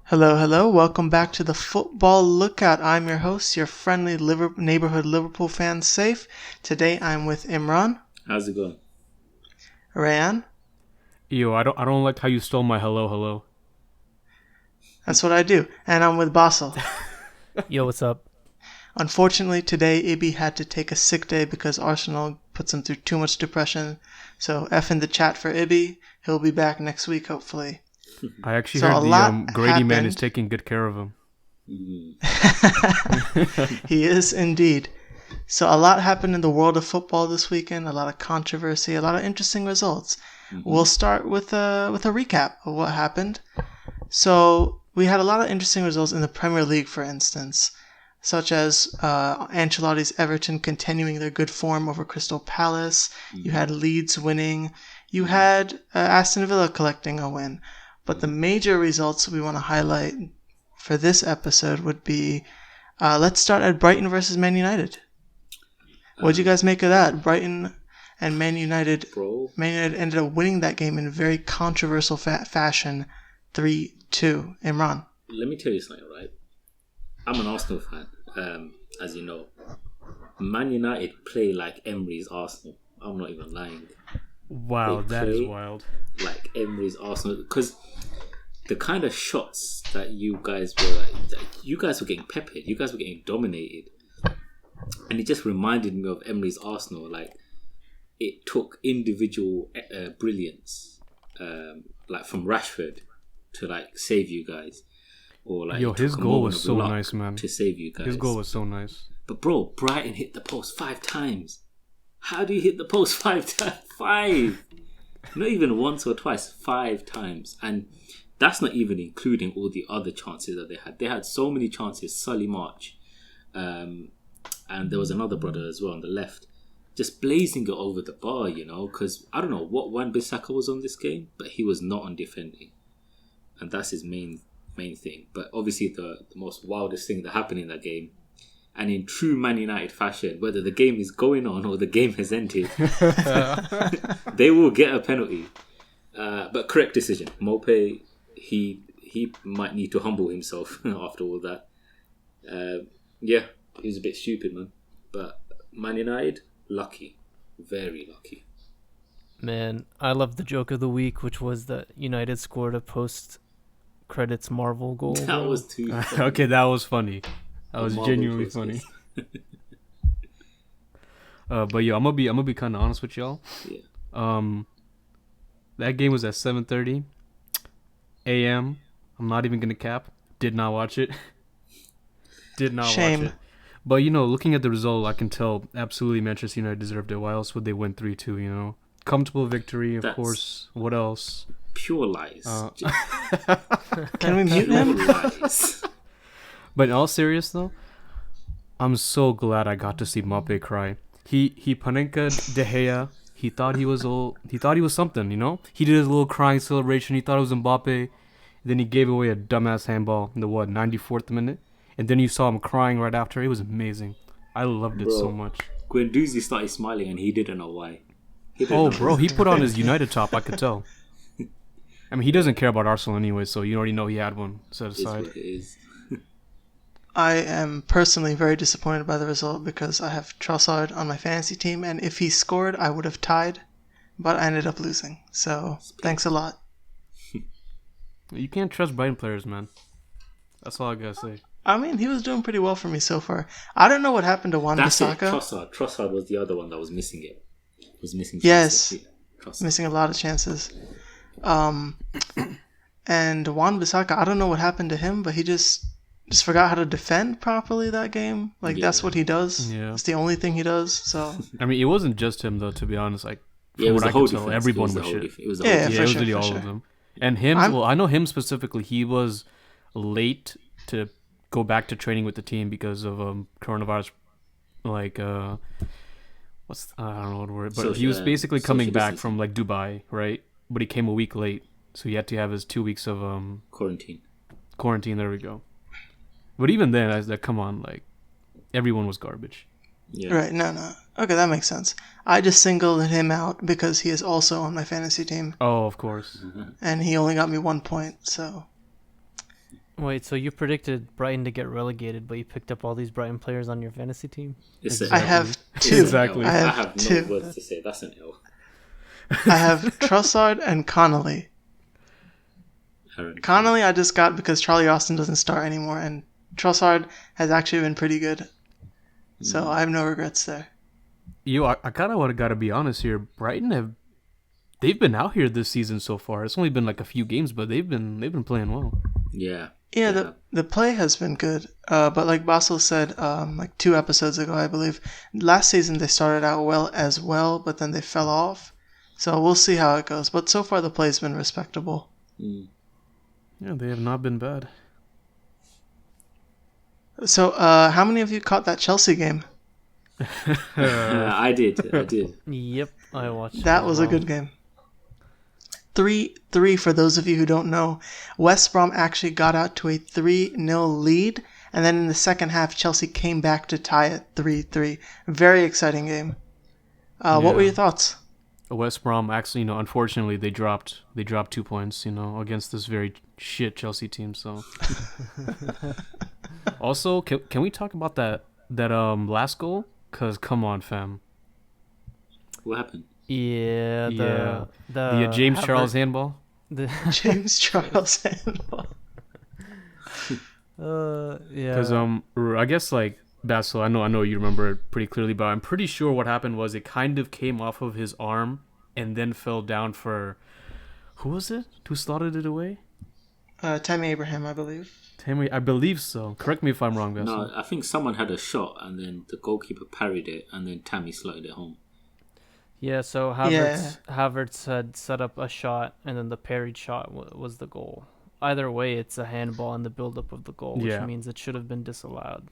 Hello, hello. Welcome back to the Football Lookout. I'm your host, your friendly neighborhood Liverpool fan, Safe. Today I'm with Imran. How's it going? Rayan. Yo, I don't like how you stole my hello. That's what I do. And I'm with Basel. Yo, what's up? Unfortunately, today Ibi had to take a sick day because Arsenal puts him through too much depression. So F in the chat for Ibi. He'll be back next week, hopefully. I actually heard the Grady man is taking good care of him. He is indeed. So a lot happened in the world of football this weekend. A lot of controversy, a lot of interesting results. We'll start with a recap of what happened. So we had a lot of interesting results in the Premier League, for instance, such as Ancelotti's Everton continuing their good form over Crystal Palace. You had Leeds winning. You had Aston Villa collecting a win. But the major results we want to highlight for this episode would be, let's start at Brighton versus Man United. What did you guys make of that? Brighton and Man United. Man United ended up winning that game in a very controversial fashion, 3-2. Imran. Let me tell you something, right? I'm an Arsenal fan, as you know. Man United play like Emery's Arsenal. I'm not even lying. Wow, that is wild. Like Emery's Arsenal, because the kind of shots that you guys were getting peppered, you guys were getting dominated, and it just reminded me of Emery's Arsenal. Like, it took individual brilliance, like from Rashford to like save you guys, or like his goal was so nice, man. To save you guys, his goal was so nice. But bro, Brighton hit the post 5 times. How do you hit the post 5 times? 5. Not even once or twice, 5 times. And that's not even including all the other chances that they had. They had so many chances. Sully March. And there was another brother as well on the left. Just blazing it over the bar, you know. Because I don't know what Wan-Bissaka was on this game, but he was not on defending. And that's his main thing. But obviously the most wildest thing that happened in that game, and in true Man United fashion, whether the game is going on or the game has ended, they will get a penalty. But correct decision. Mope, he might need to humble himself after all that. He was a bit stupid, man. But Man United, lucky. Very lucky. Man, I love the joke of the week, which was that United scored a post-credits Marvel goal. That was too funny. Okay, that was funny. That was genuinely funny. But yeah, I'm gonna be kind of honest with y'all. Yeah. That game was at 7:30 a.m. I'm not even gonna cap. Did not watch it. Watch it. But looking at the result, I can tell absolutely Manchester United deserved it. Why else would they win 3-2? Comfortable victory, of course. What else? Pure lies. Can we mute him? Lies. But in all seriousness, though, I'm so glad I got to see Mbappe cry. He Panenka De Gea. He thought he was something, He did his little crying celebration. He thought it was Mbappe. Then he gave away a dumbass handball in the 94th minute, and then you saw him crying right after. It was amazing. I loved it so much. Guendouzi started smiling, and he didn't know why. He put on his United top. I could tell. I mean, he doesn't care about Arsenal anyway, so you already know he had one set aside. It is what it is. I am personally very disappointed by the result because I have Trossard on my fantasy team, and if he scored, I would have tied, but I ended up losing. So, thanks a lot. You can't trust Brighton players, man. That's all I gotta say. I mean, he was doing pretty well for me so far. I don't know what happened to Wan-Bissaka. Trossard was the other one that was missing it. Was missing chances. Yes, missing a lot of chances. And Wan-Bissaka, I don't know what happened to him, but he just forgot how to defend properly that game. That's what he does. Yeah. It's the only thing he does. So I mean, it wasn't just him though. To be honest, it was the whole defense. Everyone was shit. It was really all of them. And him, I know him specifically. He was late to go back to training with the team because of coronavirus. I don't know what word, but he was basically coming back from Dubai, right? But he came a week late, so he had to have his 2 weeks of quarantine. There we go. But even then, come on, everyone was garbage. Yeah. Right, no. Okay, that makes sense. I just singled him out because he is also on my fantasy team. Oh, of course. And he only got me 1 point, so... Wait, so you predicted Brighton to get relegated, but you picked up all these Brighton players on your fantasy team? It's I have it's two. an Exactly. L. I I have have two. no words to say. That's an L. I have Trossard and Connolly. Aaron. Connolly I just got because Charlie Austin doesn't start anymore, and Trossard has actually been pretty good. So I have no regrets there. I kind of gotta be honest here. They've been out here this season so far. It's only been like a few games, but they've been playing well. Yeah. Yeah, the play has been good. But like Basel said, like 2 episodes ago, I believe, last season they started out well, but then they fell off. So we'll see how it goes. But so far the play's been respectable. Yeah, they have not been bad. So how many of you caught that Chelsea game? I did. Yep, I watched. That it was as a well. good game. 3-3 for those of you who don't know. West Brom actually got out to a 3-0 lead, and then in the second half, Chelsea came back to tie it 3-3. Very exciting game. What were your thoughts? West Brom actually, unfortunately they dropped 2 points, against this very shit Chelsea team. So, also, can we talk about that last goal? Cause come on, fam. What happened? Yeah, the James Havertz- Charles handball. James Charles handball. Yeah. Because I guess like Basil, I know you remember it pretty clearly, but I'm pretty sure what happened was it kind of came off of his arm and then fell down for who was it? Who slotted it away? Tammy Abraham, I believe. Tammy, I believe so. Correct me if I'm wrong, Basil. No, I think someone had a shot and then the goalkeeper parried it and then Tammy slotted it home. Yeah, so Havertz had set up a shot, and then the parried shot was the goal. Either way, it's a handball in the build-up of the goal, which means it should have been disallowed.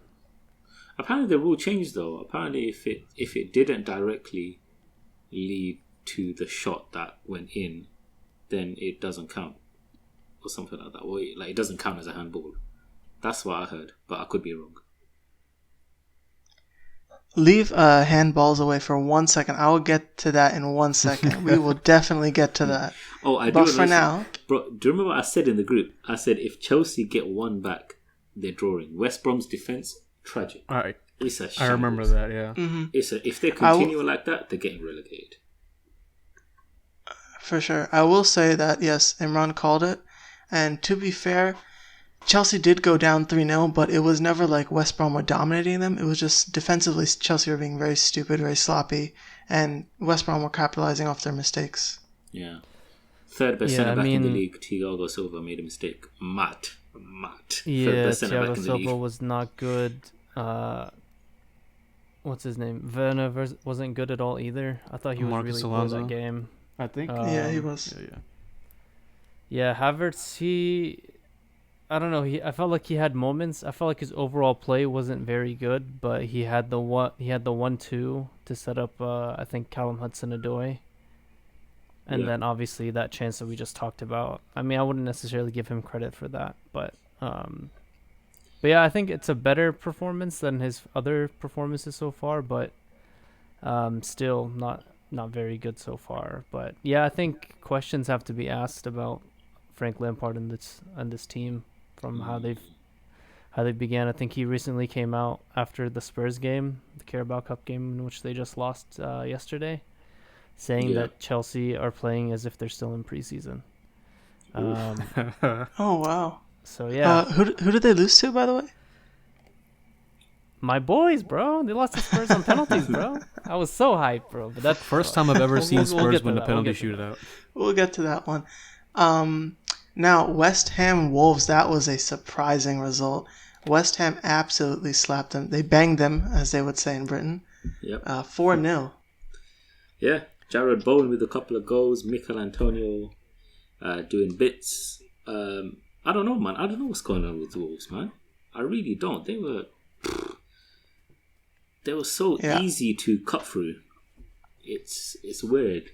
Apparently the rule changed though. Apparently if it didn't directly lead to the shot that went in, then it doesn't count. Or something like that. Or it doesn't count as a handball. That's what I heard, but I could be wrong. Leave handballs away for 1 second. I will get to that in 1 second. We will definitely get to that. Oh, I do. But for now, bro, do you remember what I said in the group? I said if Chelsea get one back, they're drawing. West Brom's defense, tragic. All right. It's a I remember that, yeah. If they continue like that, they're getting relegated. For sure. I will say that, yes, Imran called it. And to be fair, Chelsea did go down 3-0, but it was never like West Brom were dominating them. It was just defensively, Chelsea were being very stupid, very sloppy, and West Brom were capitalizing off their mistakes. Yeah. Third best centre back in the league, Thiago Silva made a mistake. Matt. Yeah, Thiago Silva was not good. What's his name? Werner wasn't good at all either. I thought he was Marcus really good Alonso. that game. I think. Yeah, he was. Yeah, Havertz, I don't know. I felt like he had moments. I felt like his overall play wasn't very good, but he had the 1-2 to set up. I think Callum Hudson-Odoi, and then obviously that chance that we just talked about. I mean, I wouldn't necessarily give him credit for that, but yeah, I think it's a better performance than his other performances so far, but still not very good so far. But yeah, I think questions have to be asked about Frank Lampard and this team from how they began. I think he recently came out after the Spurs game, the Carabao Cup game, in which they just lost yesterday, saying that Chelsea are playing as if they're still in preseason. Oh, wow. So, yeah. Who did they lose to, by the way? My boys, bro. They lost to Spurs on penalties, bro. I was so hyped, bro. But that's First time I've ever seen Spurs get to win a that. penalty We'll get to shootout. We'll get to that one. Now, West Ham Wolves, that was a surprising result. West Ham absolutely slapped them. They banged them, as they would say in Britain. Yep. 4-0. Yeah. Jared Bowen with a couple of goals. Mikel Antonio doing bits. I don't know, man. I don't know what's going on with the Wolves, man. I really don't. They were so easy to cut through. It's weird.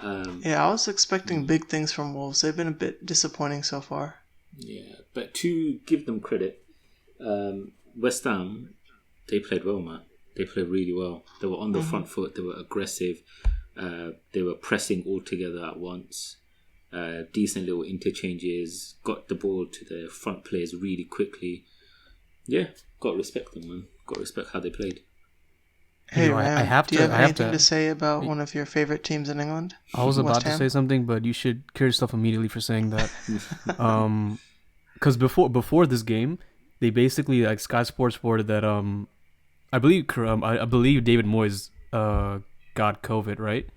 I was expecting big things from Wolves. They've been a bit disappointing so far. Yeah, but to give them credit, West Ham, they played well, man. They played really well. They were on the front foot. They were aggressive. They were pressing all together at once. decent little interchanges, got the ball to the front players really quickly. Yeah, got to respect them, man. Got to respect how they played. Hey, You know, Ram, do you have anything to say about one of your favorite teams in England? I was West about to Ham? say something, but you should clear yourself immediately for saying that. Because before this game, they basically like Sky Sports reported that I believe David Moyes got COVID, right?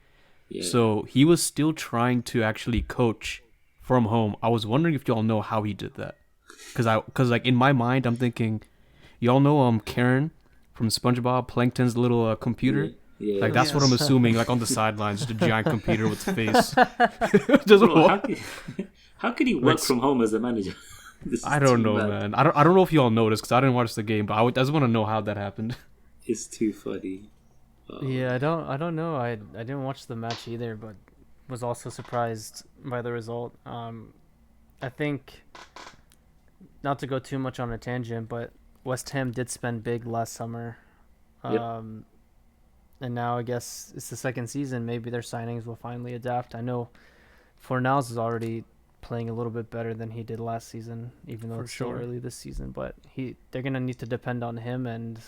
Yeah. So he was still trying to actually coach from home. I was wondering if y'all know how he did that, because like in my mind, I'm thinking, y'all know Karen from SpongeBob, Plankton's little computer. Yeah. Like that's what Yes. I'm assuming. Like on the sidelines, just a giant computer with face. Just Bro, walk. how could he work from home as a manager? This is I don't too know, mad. man. I don't know if y'all noticed because I didn't watch the game, but I just want to know how that happened. It's too funny. Yeah, I don't know. I didn't watch the match either, but was also surprised by the result. I think, not to go too much on a tangent, but West Ham did spend big last summer. Yep. And now I guess it's the second season. Maybe their signings will finally adapt. I know Fornals is already playing a little bit better than he did last season, even though For it's still sure. early this season. But they're gonna need to depend on him and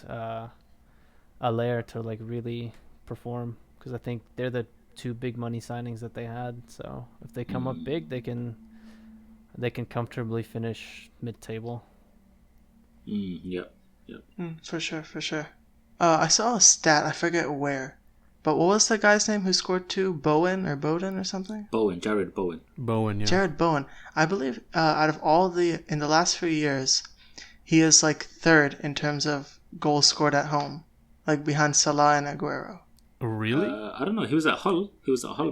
Allaire to like really perform, because I think they're the two big money signings that they had. So if they come up big, they can comfortably finish mid-table. Yep. For sure. I saw a stat, I forget where, but what was the guy's name who scored 2? Bowden or something? Jared Bowen. Bowen, yeah. Jared Bowen. I believe out of in the last few years, he is like third in terms of goals scored at home, like behind Salah and Aguero. Really? I don't know. He was at Hull.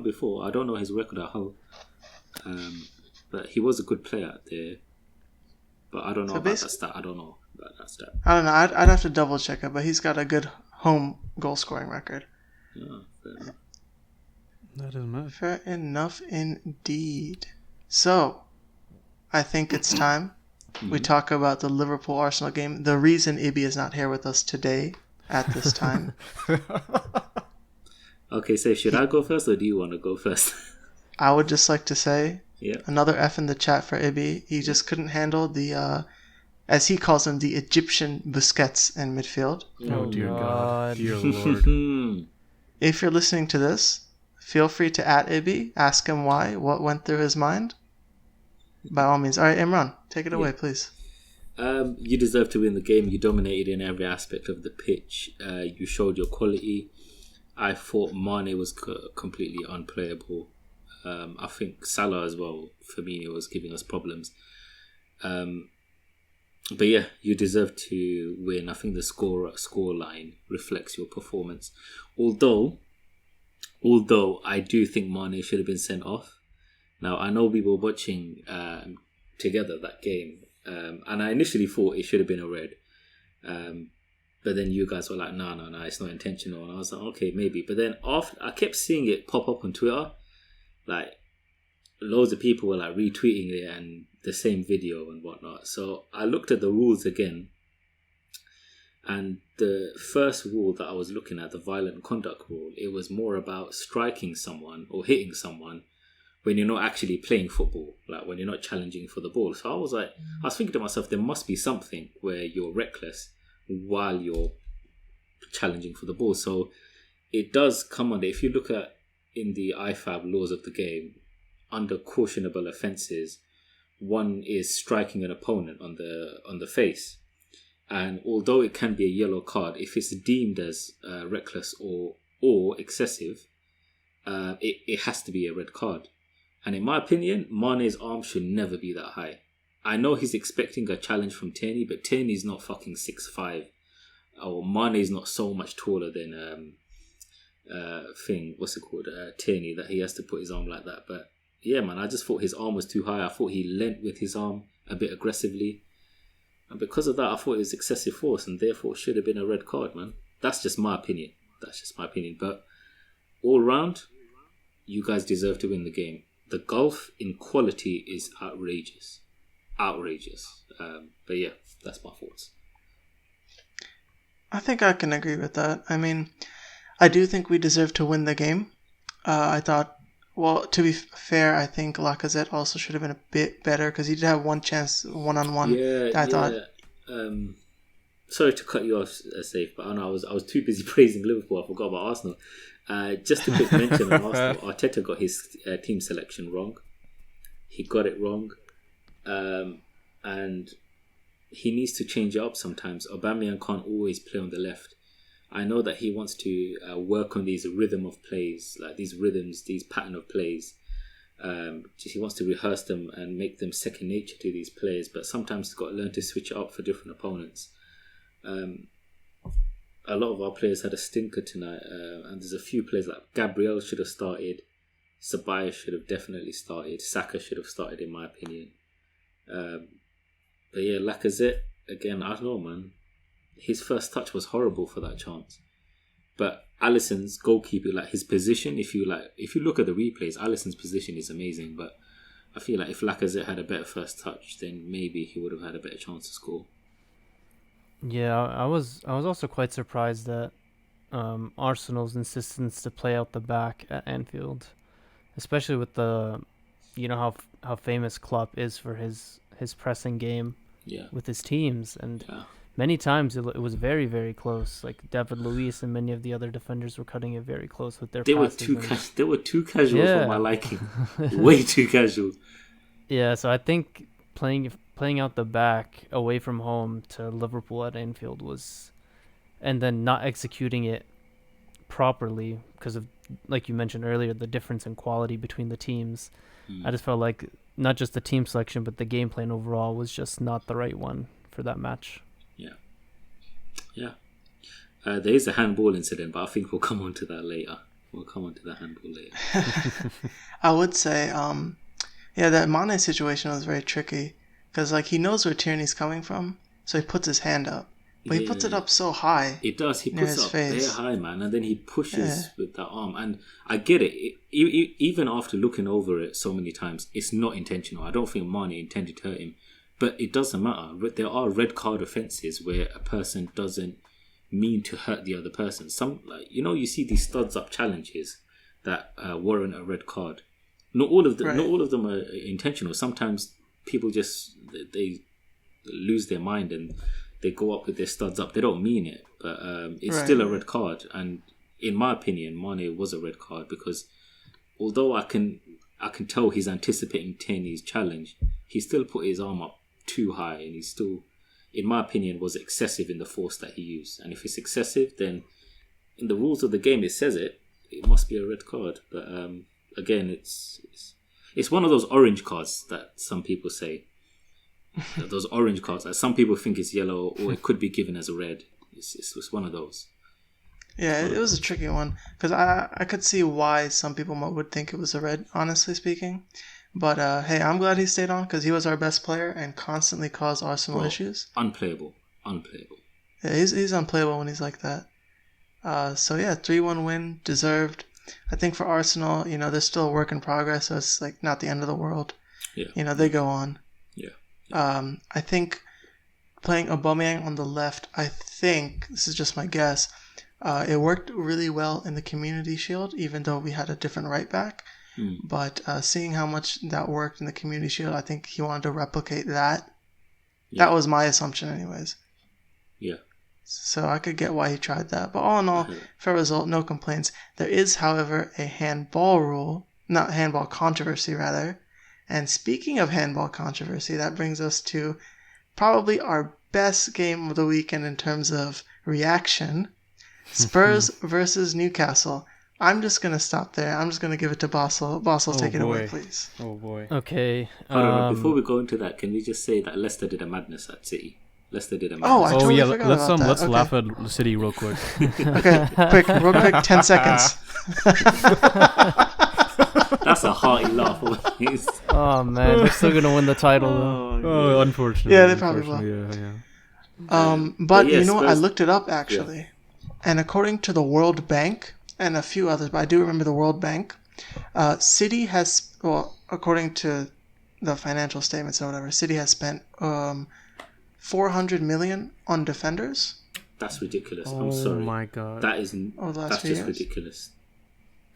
Before. I don't know his record at Hull. But he was a good player out there. But I don't know about that stat. I don't know. I'd have to double check it, but he's got a good home goal scoring record. Yeah, fair enough. That is mad. Fair enough indeed. So, I think it's time we talk about the Liverpool-Arsenal game. The reason Ibi is not here with us today at this time. Okay, so should I go first or do you want to go first? I would just like to say Yeah. another F in the chat for Ibi. He just couldn't handle the, as he calls him, the Egyptian Busquets in midfield. Oh dear God. God. Dear Lord. If you're listening to this, feel free to @Ibi, ask him why, what went through his mind. By all means. All right, Imran, take it away, please. You deserve to win the game. You dominated in every aspect of the pitch. You showed your quality. I thought Mane was completely unplayable. I think Salah as well, Firmino, was giving us problems. But yeah, you deserve to win. I think the score line reflects your performance. Although I do think Mane should have been sent off. Now, I know we were watching together that game, and I initially thought it should have been a red. But then you guys were like, no, it's not intentional. And I was like, okay, maybe. But then after, I kept seeing it pop up on Twitter. Like, loads of people were like retweeting it and the same video and whatnot. So I looked at the rules again. And the first rule that I was looking at, the violent conduct rule, it was more about striking someone or hitting someone when you're not actually playing football, like when you're not challenging for the ball. So I was thinking to myself, there must be something where you're reckless while you're challenging for the ball. So it does come under, if you look at in the IFAB laws of the game, under cautionable offences, one is striking an opponent on the face. And although it can be a yellow card, if it's deemed as reckless or excessive, it has to be a red card. And in my opinion, Mane's arm should never be that high. I know he's expecting a challenge from Tierney, but Tierney's not fucking 6'5", or Mane's not so much taller than Tierney, that he has to put his arm like that. But yeah, man, I just thought his arm was too high. I thought he leant with his arm a bit aggressively. And because of that, I thought it was excessive force, and therefore it should have been a red card, man. That's just my opinion. But all round, you guys deserve to win the game. The gulf in quality is outrageous. But yeah, that's my thoughts. I think I can agree with that. I mean, I do think we deserve to win the game. I thought Well, to be fair, I think Lacazette also should have been a bit better because he did have one chance one-on-one. Yeah, that I thought. Sorry to cut you off, Safe, but I know I was too busy praising Liverpool. I forgot about Arsenal. Just a quick mention on Arsenal. Arteta got his team selection wrong. He got it wrong, and he needs to change it up sometimes. Aubameyang can't always play on the left. I know that he wants to work on these rhythm of plays, like these rhythms, these pattern of plays. He wants to rehearse them and make them second nature to these players, but sometimes he's got to learn to switch it up for different opponents. A lot of our players had a stinker tonight, and there's a few players like Gabriel should have started, Ceballos should have definitely started, Saka should have started in my opinion. But yeah, Lacazette, again, I don't know, man. His first touch was horrible for that chance. But Alisson's goalkeeper, like his position, if you look at the replays, Alisson's position is amazing. But I feel like if Lacazette had a better first touch, then maybe he would have had a better chance to score. Yeah, I was also quite surprised at Arsenal's insistence to play out the back at Anfield, especially with the, how famous Klopp is for his pressing game with his teams, and many times it was very, very close. Like David Luiz and many of the other defenders were cutting it very close with their passes. They were too casual for my liking. Way too casual. Yeah, so I think playing out the back away from home to Liverpool at Anfield and then not executing it properly because of, like you mentioned earlier, the difference in quality between the teams. I just felt like not just the team selection, but the game plan overall was just not the right one for that match. Yeah. There is a handball incident, but I think we'll come on to that later. I would say, that Mane situation was very tricky because he knows where Tierney's coming from, so he puts his hand up, but he puts it up so high. It does. He puts it up very high, man, and then he pushes with that arm. And I get it. Even after looking over it so many times, it's not intentional. I don't think Mane intended to hurt him. But it doesn't matter. There are red card offences where a person doesn't mean to hurt the other person. Some, you see these studs up challenges that warrant a red card. Not all of them are intentional. Sometimes people just they lose their mind and they go up with their studs up. They don't mean it, but it's still a red card. And in my opinion, Mane was a red card because although I can tell he's anticipating Tierney's challenge, he still put his arm up too high, and he still, in my opinion, was excessive in the force that he used. And if it's excessive, then in the rules of the game it says it must be a red card. But again, it's one of those orange cards that some people say. Those orange cards that some people think is yellow, or it could be given as a red. It's one of those. Yeah, it was a tricky one because I could see why some people would think it was a red, honestly speaking. But hey, I'm glad he stayed on because he was our best player and constantly caused Arsenal issues. Unplayable. Yeah, he's unplayable when he's like that. 3-1 win, deserved. I think for Arsenal, they're still a work in progress, so it's not the end of the world. Yeah. They go on. Yeah. I think playing Aubameyang on the left, this is just my guess, it worked really well in the Community Shield, even though we had a different right back. But seeing how much that worked in the Community Shield, I think he wanted to replicate that. Yeah. That was my assumption anyways. Yeah. So I could get why he tried that. But all in all, fair result, no complaints. There is, however, a handball controversy rather. And speaking of handball controversy, that brings us to probably our best game of the weekend in terms of reaction. Spurs versus Newcastle. I'm just going to stop there. I'm just going to give it to Basel. Basel, take it away, please. Oh, boy. Okay. Hold on, before we go into that, can we just say that Leicester did a madness at City? I totally forgot about that. Let's laugh at City real quick. Okay, real quick, 10 seconds. That's a hearty laugh. Oh, man. They're still going to win the title, though. Unfortunately. Yeah, they probably will. Yeah. But you know what? I looked it up, actually. And according to the World Bank, and a few others, but I do remember the World Bank, City has, according to the financial statements or whatever, City has spent 400 million on defenders. That's ridiculous. I'm sorry. Oh my god. That's just ridiculous.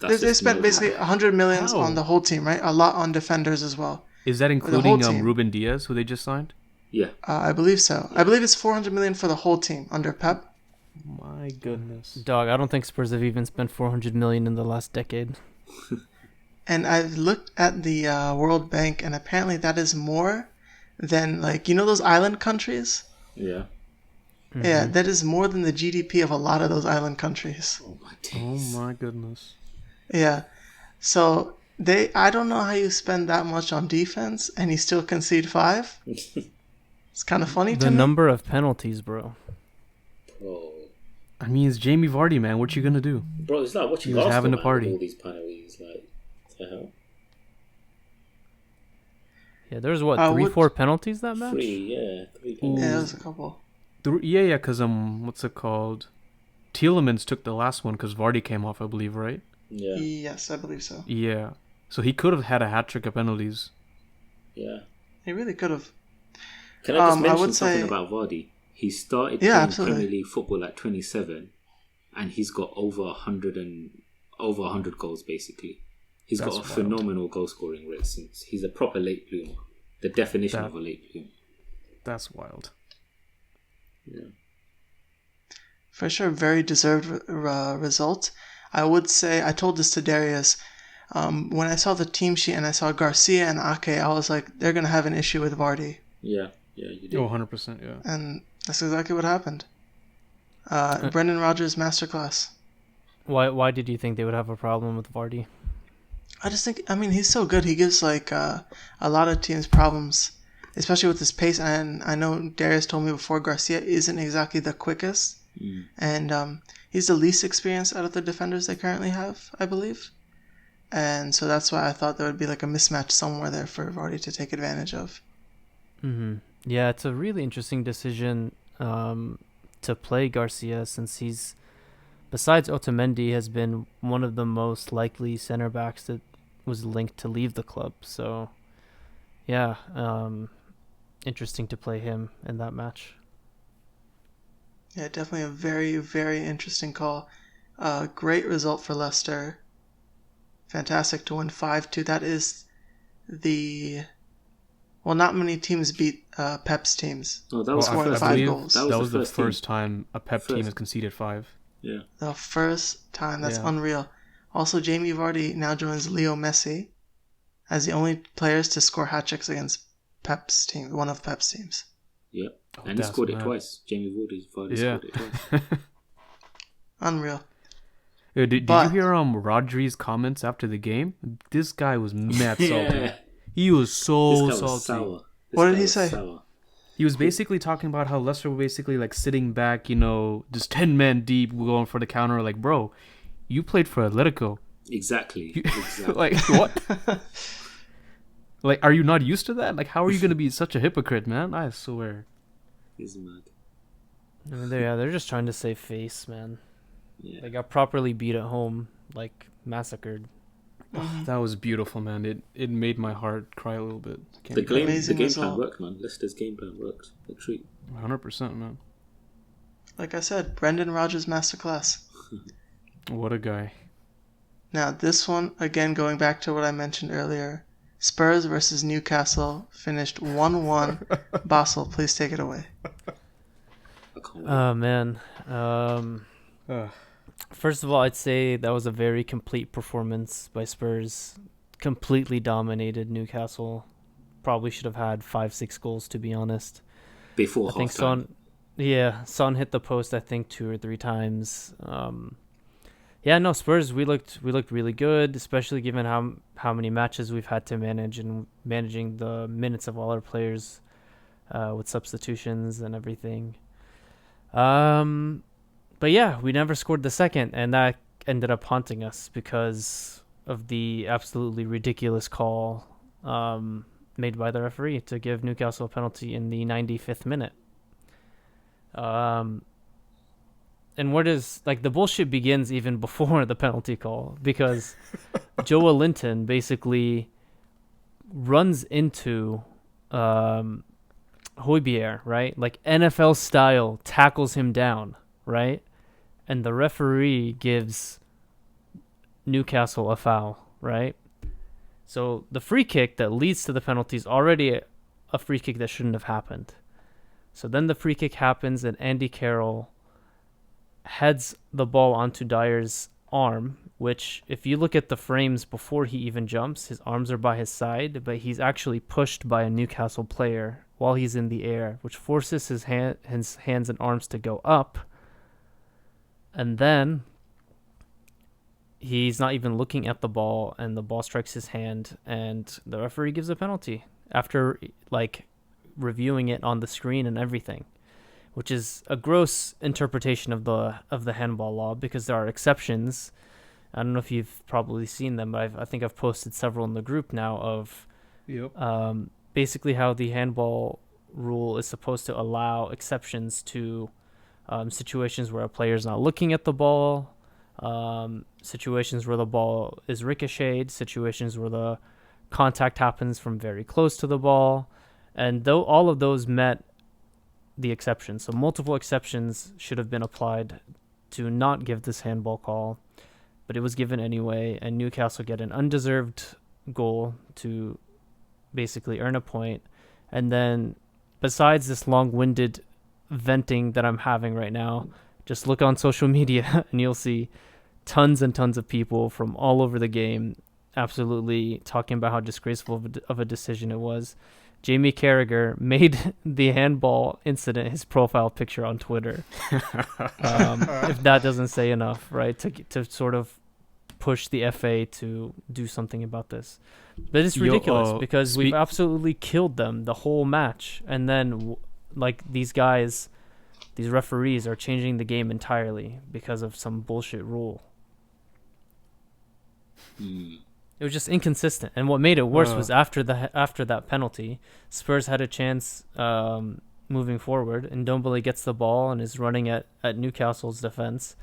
That's They just spent no- basically 100 millions How? on the whole team, right? A lot on defenders as well. Is that whole including team. Ruben Diaz, who they just signed? Yeah. I believe so. I believe it's 400 million for the whole team under Pep. My goodness. Dog, I don't think Spurs have even spent 400 million in the last decade. And I looked at the World Bank, and apparently that is more than, like, you know those island countries? Yeah. Yeah, that is more than the GDP of a lot of those island countries. Oh my Oh days. my goodness. Yeah. So I don't know how you spend that much on defense and you still concede 5. It's kind of funny to The me. number of penalties, bro. Bro. I mean, it's Jamie Vardy, man. What you gonna do? Bro, it's like watching He was Arsenal, having a man, party. with all these penalties. Like, what the hell? Yeah, there's what, Uh, 3-4 what- penalties that match? 3, yeah. 3 Ooh. penalties. Yeah, there's a couple. Yeah, because what's it called? Tielemans took the last one because Vardy came off, I believe, right? Yeah. Yes, I believe so. Yeah. So he could have had a hat trick of penalties. Yeah. He really could have. Can I just I mention would something say- about Vardy? He started Yeah, playing absolutely. Premier League football at 27, and he's got over 100 goals basically. He's That's got a wild. phenomenal goal scoring rate since he's a proper late bloomer. The definition of a late bloomer. That's wild. Yeah. For sure, very deserved result. I would say, I told this to Darius, when I saw the team sheet and I saw Garcia and Ake, I was like, they're going to have an issue with Vardy. Yeah. Yeah, you did. Oh, 100%, yeah. And that's exactly what happened. Brendan Rodgers masterclass. Why did you think they would have a problem with Vardy? I just think, I mean, he's so good. He gives like a lot of teams problems, especially with his pace. And I know Darius told me before, Garcia isn't exactly the quickest. And he's the least experienced out of the defenders they currently have, I believe. And so that's why I thought there would be like a mismatch somewhere there for Vardy to take advantage of. Mm-hmm. Yeah, it's a really interesting decision to play Garcia, since he's, besides Otamendi, has been one of the most likely center backs that was linked to leave the club. So, yeah, interesting to play him in that match. Yeah, definitely a very, very interesting call. Great result for Leicester. Fantastic to win 5-2. That is well, not many teams beat Pep's teams. Oh, that was Well, the I first believe team. goals. That was the first team. first time a Pep team First. has conceded 5. Yeah. The first time. That's Yeah. unreal. Also, Jamie Vardy now joins Leo Messi as the only players to score hat-tricks against Pep's team, one of Pep's teams. Yeah. Oh, And he that's scored it mad. twice. Jamie Vardy Yeah. scored it twice. Unreal. Did you But- hear Rodri's comments after the game? This guy was mad salty. Yeah. He was This so guy was salty. sour. What did guy he was say? sour. He was basically talking about how Leicester were basically like sitting back, just 10 men deep, going for the counter. Like, bro, you played for Atletico. Exactly. Exactly. Like, what? Like, are you not used to that? Like, how are you going to be such a hypocrite, man? I swear. He's mad. I mean, they're just trying to save face, man. Yeah. They got properly beat at home, like massacred. That was beautiful, man. It made my heart cry a little bit. The game Amazing plan result. worked, man. Leicester's game plan works. The treat. 100%, man. Like I said, Brendan Rodgers masterclass. What a guy. Now, this one, again, going back to what I mentioned earlier, Spurs versus Newcastle finished 1-1. Basel, please take it away. I can't wait. Oh man. Ugh. First of all, I'd say that was a very complete performance by Spurs. Completely dominated Newcastle. Probably should have had 5-6 goals, to be honest. Before I think halftime. Son hit the post, I think 2 or 3 times. Yeah, no, Spurs, we looked really good, especially given how many matches we've had to manage, and managing the minutes of all our players with substitutions and everything. But yeah, we never scored the second, and that ended up haunting us because of the absolutely ridiculous call made by the referee to give Newcastle a penalty in the 95th minute. And the bullshit begins even before the penalty call, because Joe Linton basically runs into Højbjerg, right? Like NFL style, tackles him down, right? And the referee gives Newcastle a foul, right? So the free kick that leads to the penalty is already a free kick that shouldn't have happened. So then the free kick happens and Andy Carroll heads the ball onto Dyer's arm, which if you look at the frames before he even jumps, his arms are by his side, but he's actually pushed by a Newcastle player while he's in the air, which forces his hands and arms to go up. And then he's not even looking at the ball, and the ball strikes his hand, and the referee gives a penalty after reviewing it on the screen and everything, which is a gross interpretation of the handball law, because there are exceptions. I don't know if you've probably seen them, but I think I've posted several in the group now of basically how the handball rule is supposed to allow exceptions to situations where a player is not looking at the ball, situations where the ball is ricocheted, situations where the contact happens from very close to the ball, and though all of those met the exceptions. So multiple exceptions should have been applied to not give this handball call, but it was given anyway, and Newcastle get an undeserved goal to basically earn a point. And then besides this long-winded venting that I'm having right now, just look on social media and you'll see tons and tons of people from all over the game absolutely talking about how disgraceful of a decision it was. Jamie Carragher made the handball incident his profile picture on Twitter. If that doesn't say enough, right, to sort of push the FA to do something about this. But it's ridiculous because we've absolutely killed them the whole match. And then, these guys, these referees are changing the game entirely because of some bullshit rule. It was just inconsistent, and what made it worse was after that penalty, Spurs had a chance moving forward, and Ndombele gets the ball and is running at Newcastle's defense.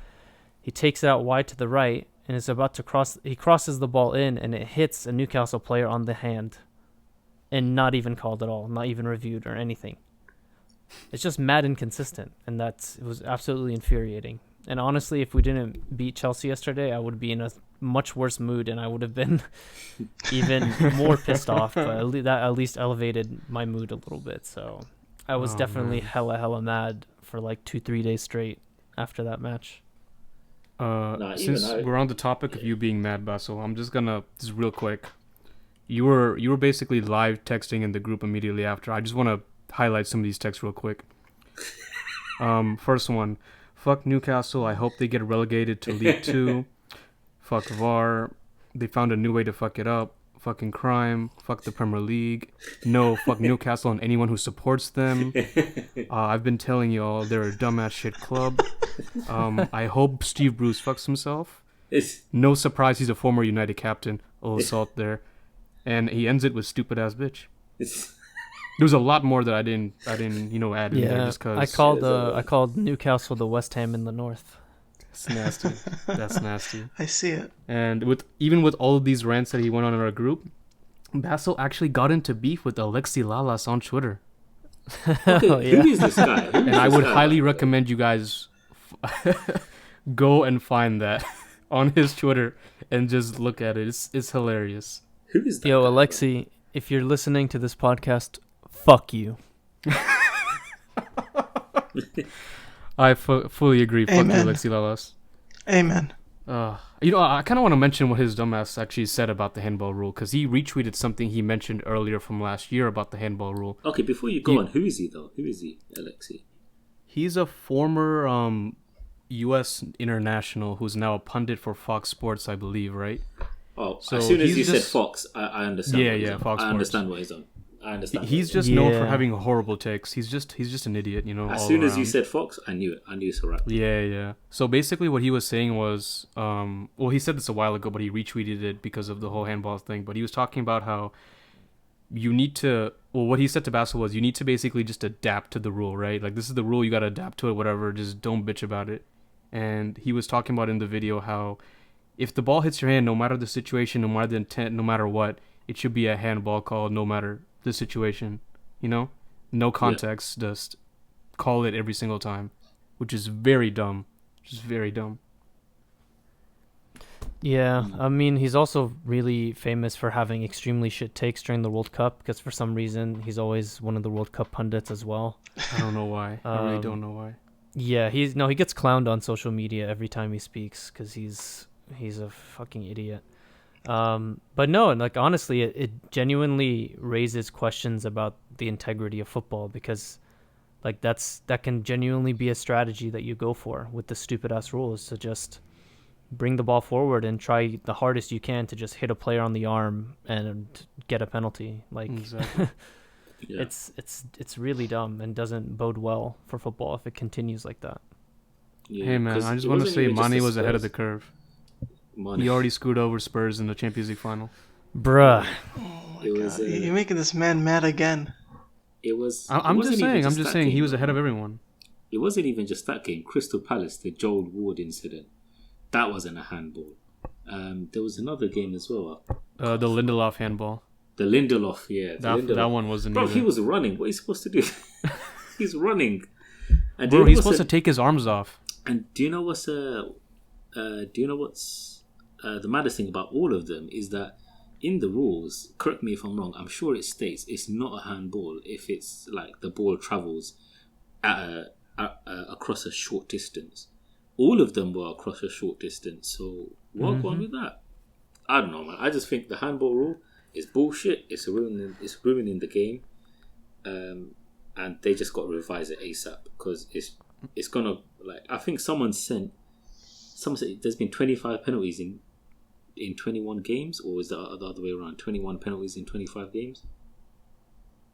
He takes it out wide to the right and is about to cross. He crosses the ball in, and it hits a Newcastle player on the hand, and not even called at all, not even reviewed or anything. It's just mad inconsistent, and it was absolutely infuriating. And honestly, if we didn't beat Chelsea yesterday, I would be in a much worse mood, and I would have been even more pissed off. But that at least elevated my mood a little bit. So I was definitely hella mad for 2-3 days straight after that match. Since we're on the topic of you being mad, Basil, I'm just real quick. You were basically live texting in the group immediately after. I just want to highlight some of these texts real quick. First one. Fuck Newcastle. I hope they get relegated to League 2. Fuck VAR. They found a new way to fuck it up. Fucking crime. Fuck the Premier League. No, fuck Newcastle and anyone who supports them. I've been telling y'all they're a dumbass shit club. I hope Steve Bruce fucks himself. No surprise he's a former United captain. A little salt there. And he ends it with stupid ass bitch. There was a lot more that I didn't add in there just because I called Newcastle the West Ham in the North. That's nasty. That's nasty. I see it. And even with all of these rants that he went on in our group, Basil actually got into beef with Alexi Lalas on Twitter. Okay, who is this guy? And I would highly recommend you guys go and find that on his Twitter and just look at it. It's hilarious. Who is that? Yo, Alexi, if you're listening to this podcast, fuck you. I fully agree. Fuck you, Alexi Lalas. Amen. I kind of want to mention what his dumbass actually said about the handball rule, because he retweeted something he mentioned earlier from last year about the handball rule. Okay, before you go on, who is he though? Who is he, Alexi? He's a former U.S. international who's now a pundit for Fox Sports, I believe, right? Oh, so as soon as you said Fox, I understand. Yeah, Fox Sports. I understand what he's on. I understand. He's just known for having horrible takes. He's just an idiot, As soon as you said Fox, I knew it. I knew it's a wrap. Yeah. So basically, what he was saying was, he said this a while ago, but he retweeted it because of the whole handball thing. But he was talking about how you need to. Well, what he said to Basil was, you need to basically just adapt to the rule, right? Like, this is the rule, you got to adapt to it, whatever. Just don't bitch about it. And he was talking about in the video how if the ball hits your hand, no matter the situation, no matter the intent, no matter what, it should be a handball call, no matter the situation, no context, just call it every single time, which is very dumb. Just very dumb. Yeah, I mean, he's also really famous for having extremely shit takes during the World Cup because for some reason he's always one of the World Cup pundits as well. I don't know why. I really don't Um, know why. Yeah, he gets clowned on social media every time he speaks because he's a fucking idiot. But no, like honestly, it genuinely raises questions about the integrity of football because like that can genuinely be a strategy that you go for with the stupid ass rules to just bring the ball forward and try the hardest you can to just hit a player on the arm and get a penalty. Like Exactly. Yeah. it's really dumb and doesn't bode well for football if it continues like that. Yeah, Hey man, 'cause I just it want to wasn't say even just Mane the was ahead of the Spurs. curve. Mane. He already screwed over Spurs in the Champions League final. Bruh. Oh my It was, god, you're making this man mad again. It was. I'm it just wasn't even saying. I'm just that saying he game, was ahead of though. everyone. It wasn't even just that game. Crystal Palace, the Joel Ward incident, that wasn't a handball. There was another game as well. The Lindelof handball. The Lindelof, yeah. That one wasn't Bro, either. he was running. What are you supposed to do? He's running. And do Bro, you know he's what's supposed to take his arms off. And do you know what's the maddest thing about all of them is that in the rules, correct me if I'm wrong, I'm sure it states it's not a handball if it's like the ball travels across a short distance. All of them were across a short distance, so what go on with that? I don't know, man. I just think the handball rule is bullshit. It's ruining the game, and they just got to revise it ASAP because it's gonna, like, I think someone said there's been 25 penalties in 21 games, or is that the other way around? 21 penalties in 25 games,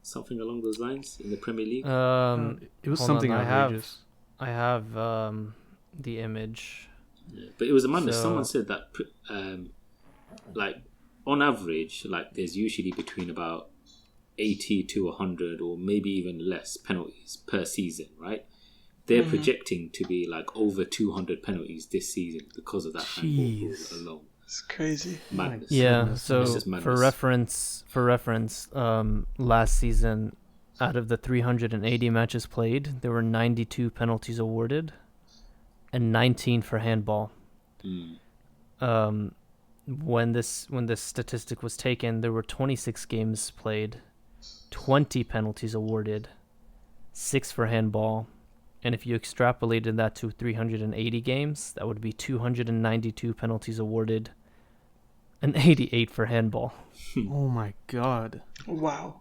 something along those lines in the Premier League. It was Hold something on, outrageous. I have the image. Yeah, but it was a madness. So- Someone said that, like, on average, like, there's usually between about 80 to 100 or maybe even less penalties per season, right? They're projecting to be like over 200 penalties this season because of that handball rule Jeez. alone. It's crazy. Madness. Yeah, Goodness, so it's just madness. for reference, last season, out of the 380 matches played, there were 92 penalties awarded, and 19 for handball. When this statistic was taken, there were 26 games played, 20 penalties awarded, 6 for handball, and if you extrapolated that to 380 games, that would be 292 penalties awarded, and 88 for handball. Oh my god. Wow.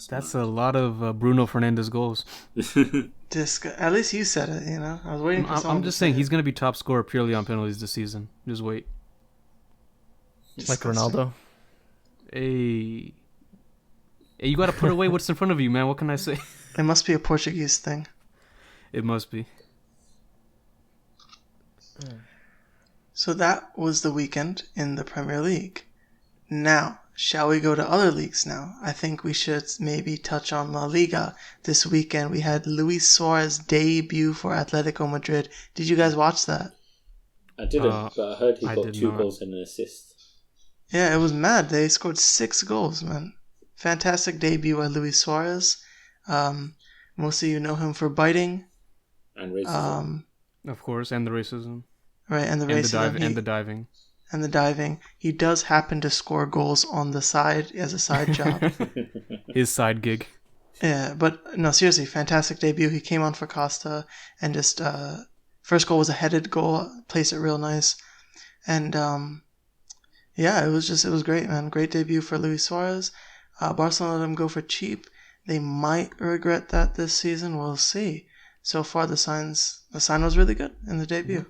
That's a lot of Bruno Fernandes goals. At least you said it, I was waiting for someone I'm to just say saying it. he's going to be top scorer purely on penalties this season. Just wait. Like Ronaldo. Hey, you got to put away what's in front of you, man. What can I say? It must be a Portuguese thing. It must be. So that was the weekend in the Premier League. Now, shall we go to other leagues now? I think we should maybe touch on La Liga. This weekend we had Luis Suarez debut for Atletico Madrid. Did you guys watch that? I didn't, but I heard he I got did 2 not. goals and an assist. Yeah, it was mad. They scored 6 goals, man. Fantastic debut by Luis Suarez. Most of you know him for biting. And racism. Of course, and the racism. Right, and the And racism. and the diving. And the diving. He does happen to score goals on the side as a side job. His side gig. Yeah, but no, seriously, fantastic debut. He came on for Costa and just first goal was a headed goal, placed it real nice, and yeah, it was great, man. Great debut for Luis Suarez. Barcelona let him go for cheap. They might regret that this season. We'll see. So far, the sign was really good in the debut.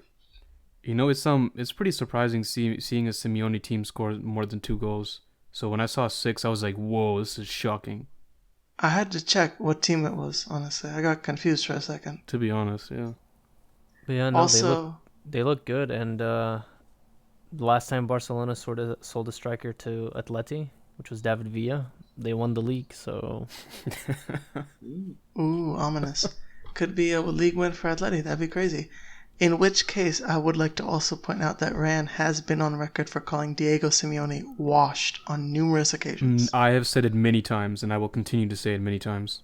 It's pretty surprising seeing a Simeone team score more than 2 goals. So when I saw 6, I was like, whoa, this is shocking. I had to check what team it was. Honestly, I got confused for a second. To be honest, yeah. But yeah, no, Also, they look good, and the last time Barcelona sold a striker to Atleti, which was David Villa, they won the league. So ooh, ominous. Could be a league win for Atleti. That'd be crazy. In which case, I would like to also point out that Ran has been on record for calling Diego Simeone washed on numerous occasions. I have said it many times, and I will continue to say it many times.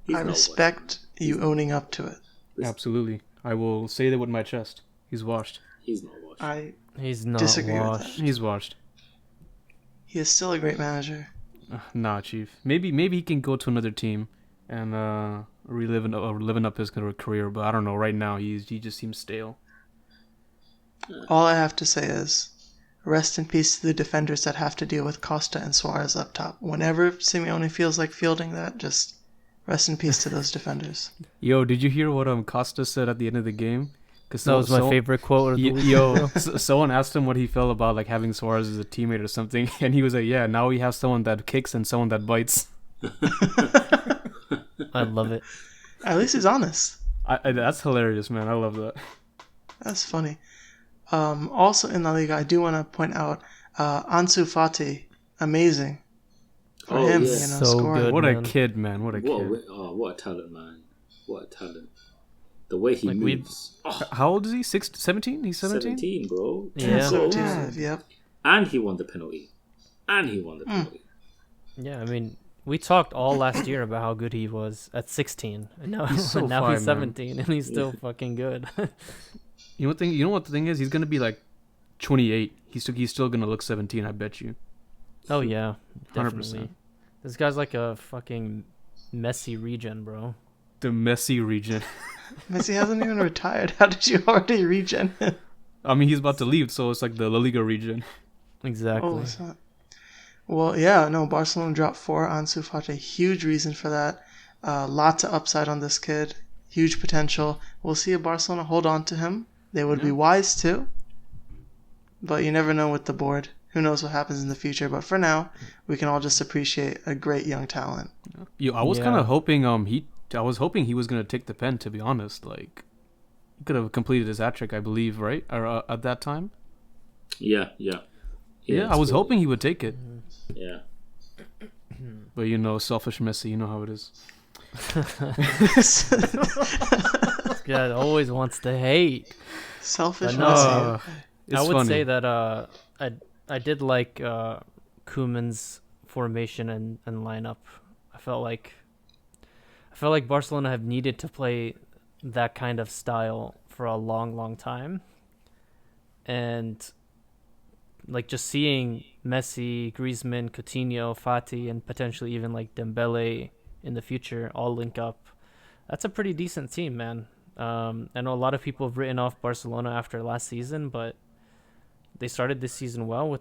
He's I not respect you owning up to it. Absolutely. I will say that with my chest. He's washed. He's not washed. He's not disagree with washed. He's washed. He is still a great manager. Nah, Chief. Maybe he can go to another team and living up his career. But I don't know. Right now, he just seems stale. All I have to say is, rest in peace to the defenders that have to deal with Costa and Suarez up top. Whenever Simeone feels like fielding that, just rest in peace to those defenders. Yo, did you hear what Costa said at the end of the game? Cause That was my favorite quote of the week. Someone asked him what he felt about like having Suarez as a teammate or something, and he was like, "Yeah, now we have someone that kicks and someone that bites." I love it. At least he's honest. That's hilarious, man. I love that. That's funny. Also in La Liga, I do want to point out Ansu Fati, amazing for him. yeah. So scoring. good. What man. a kid, man. What a kid. What a talent, man. What a talent. The way he Like, moves. How old is he? 17? He's 17? 17, bro. Yeah. Two goals. Yep. And he won the penalty. Yeah, I mean, we talked all last year about how good he was at 16, and now He's so now fine, he's man. 17, and he's still fucking good. You know what the thing is? He's gonna be like 28. He's still gonna look 17. I bet you. Oh yeah, 100%. definitely. This guy's like a fucking Messi regen, bro. The Messi region. Messi hasn't even retired. How did you already regen? I mean, he's about to leave, so it's like the La Liga region. Exactly. Oh, it's not. Well, yeah, no, Barcelona dropped 4 on Ansu Fati. Huge reason for that. Lots of upside on this kid. Huge potential. We'll see if Barcelona hold on to him. They would be wise to. But you never know with the board. Who knows what happens in the future. But for now, we can all just appreciate a great young talent. I was kind of hoping I was hoping he was gonna take the pen. To be honest, like he could have completed his hat trick, I believe, right? Or at that time. Yeah. Yeah, I was hoping he would take it. Yeah. But selfish Messi, you know how it is. This guy always wants to hate. Selfish I know. Messi. It's I would funny. say that I did like Koeman's formation and lineup. I felt like Barcelona have needed to play that kind of style for a long time, and like just seeing Messi, Griezmann, Coutinho, Fati, and potentially even like Dembele in the future all link up. That's a pretty decent team, man. I know a lot of people have written off Barcelona after last season, but they started this season well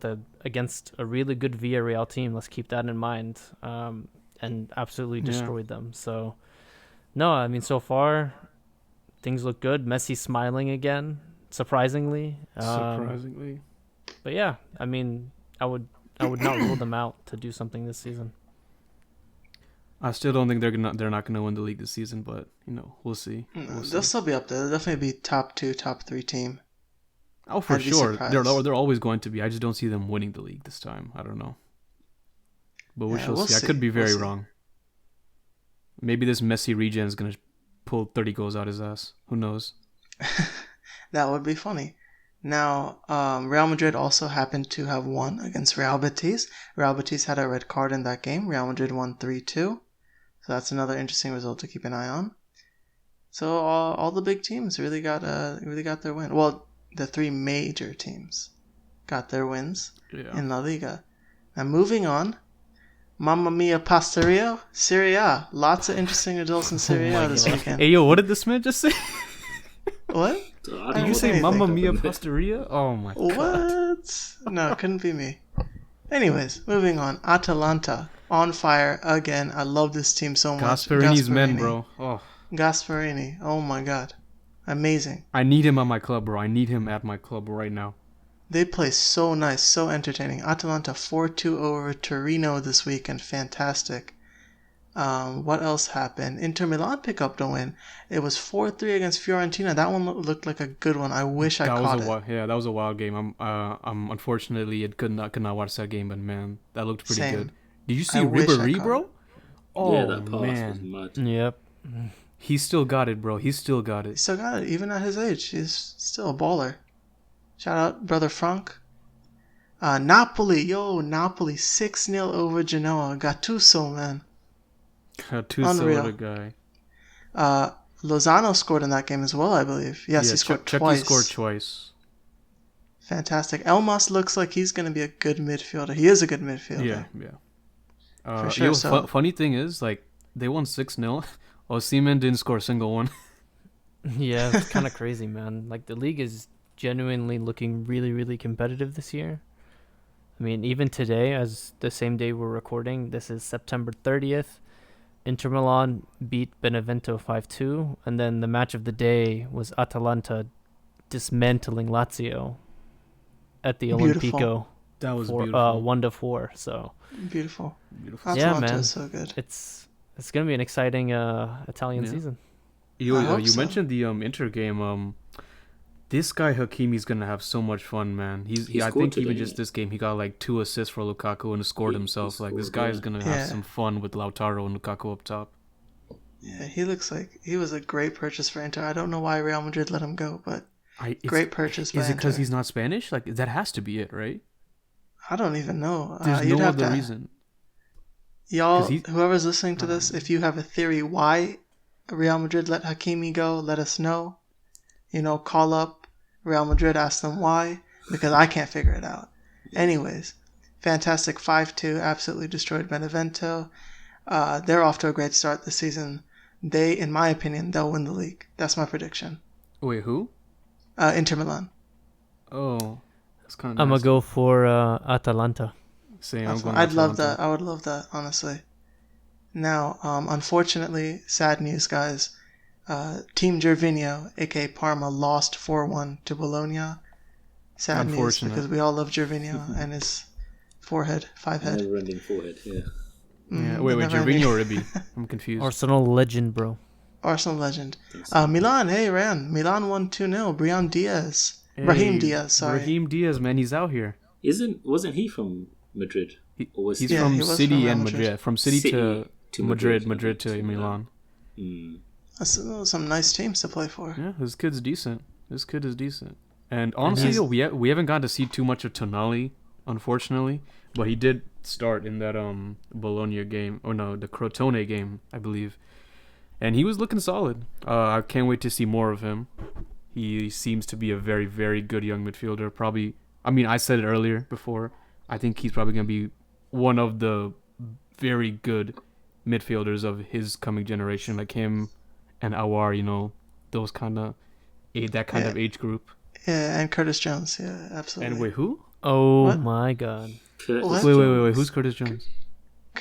against a really good Villarreal team. Let's keep that in mind. And absolutely destroyed them. So, no, I mean, so far, things look good. Messi smiling again, surprisingly. But yeah, I mean, I would not rule them out to do something this season. I still don't think they're not gonna win the league this season, but we'll see. They'll still be up there. They'll definitely be top 2, top 3 team. Oh, for I'd be sure. surprised. They're always going to be. I just don't see them winning the league this time. I don't know. But we shall we'll see. see. I could be We'll very see. wrong. Maybe this Messi regen is going to pull 30 goals out his ass. Who knows? That would be funny. Now, Real Madrid also happened to have won against Real Betis. Real Betis had a red card in that game. Real Madrid won 3-2. So that's another interesting result to keep an eye on. So all the big teams really got their win. Well, the 3 major teams got their wins in La Liga. Now moving on, Mamma Mia Pastaria, Serie A. Lots of interesting results in Serie A this weekend. Hey, yo, what did this man just say? What? Did you say Mamma Mia Pastaria? Oh my god. What? No, it couldn't be me. Anyways, moving on. Atalanta on fire again. I love this team so much. Gasparini's men, bro. Oh, Gasparini. Oh my god. Amazing. I need him at my club, bro. I need him at my club right now. They play so nice, so entertaining. Atalanta 4-2 over Torino this weekend. Fantastic. What else happened? Inter Milan pick up the win. It was 4-3 against Fiorentina. That one looked like a good one. I wish I caught it. Yeah, that was a wild game. I'm unfortunately could not watch that game, but man, that looked pretty Same. good. Did you see I wish I Ribéry, caught bro? it. Oh Yeah, that pass was man, mad. Yep. he still got it, bro. He still got He it. still got it, even at his age. He's still a baller. Shout out, brother Frank. Napoli 6-0 over Genoa. Gattuso, man. Too Unreal. the guy. Lozano scored in that game as well, I believe. Yes, he scored Chucky twice. scored twice. fantastic. Elmas looks like he's going to be a good midfielder. He is a good midfielder. Yeah. For sure. So funny thing is, like, they won 6-0. Osimhen didn't score a single one. Yeah, it's kind of crazy, man. Like, the league is genuinely looking really, really competitive this year. I mean, even today, as the same day we're recording, this is September 30th. Inter Milan beat Benevento 5-2, and then the match of the day was Atalanta dismantling Lazio at the Beautiful. Olimpico. That was for, beautiful. 1-4. So beautiful. Beautiful. Yeah, Atalanta man. is so good. it's gonna be an exciting Italian season. You hope so. mentioned the Inter game. This guy Hakimi's gonna have so much fun, man. I scored think even today, just yeah. this game, he got like 2 assists for Lukaku and scored He himself. Like, this scored, guy is yeah. gonna Yeah. have some fun with Lautaro and Lukaku up top. Yeah, he looks like he was a great purchase for Inter. I don't know why Real Madrid let him go, but great purchase by Is it because Inter. he's not Spanish? Like, that has to be it, right? I don't even know. There's You'd no have other to, reason. y'all, 'Cause whoever's listening to this, if you have a theory why Real Madrid let Hakimi go, let us know. Call up Real Madrid, ask them why, because I can't figure it out. Anyways, fantastic 5-2, absolutely destroyed Benevento. They're off to a great start this season. In my opinion, they'll win the league. That's my prediction. Wait, who? Inter Milan. Oh, that's kind of. I'm gonna go for Atalanta. Same. That's I'm going fine. I'd love Atalanta. that. I would love that, honestly. Now, unfortunately, sad news, guys. Team Gervinho, aka Parma, lost 4-1 to Bologna. Sad news Unfortunate. because we all love Gervinho and his five head. Never-ending forehead, yeah. Yeah. Wait, never-ending. Gervinho or Ribby? I'm confused. Arsenal legend, bro. Arsenal legend. Milan, hey, Ran. Milan won 2-0. Raheem Diaz, sorry. Raheem Diaz, man, he's out here. Wasn't he from Madrid? Or was He's he? Yeah, from he was City from Real and Madrid. Madrid. From City to Madrid. Madrid to Milan. That's some nice teams to play for. Yeah, this kid's decent. This kid is decent. And honestly, yo, we haven't gotten to see too much of Tonali, unfortunately. But he did start in that Bologna game, or no, the Crotone game, I believe. And he was looking solid. I can't wait to see more of him. He seems to be a very, very good young midfielder. Probably, I mean, I said it earlier before. I think he's probably going to be one of the very good midfielders of his coming generation, like him and Awar, those kind of of age group. Yeah, and Curtis Jones. Yeah, absolutely. And wait, who? Oh What? my god. What? Wait. Who's Curtis Jones?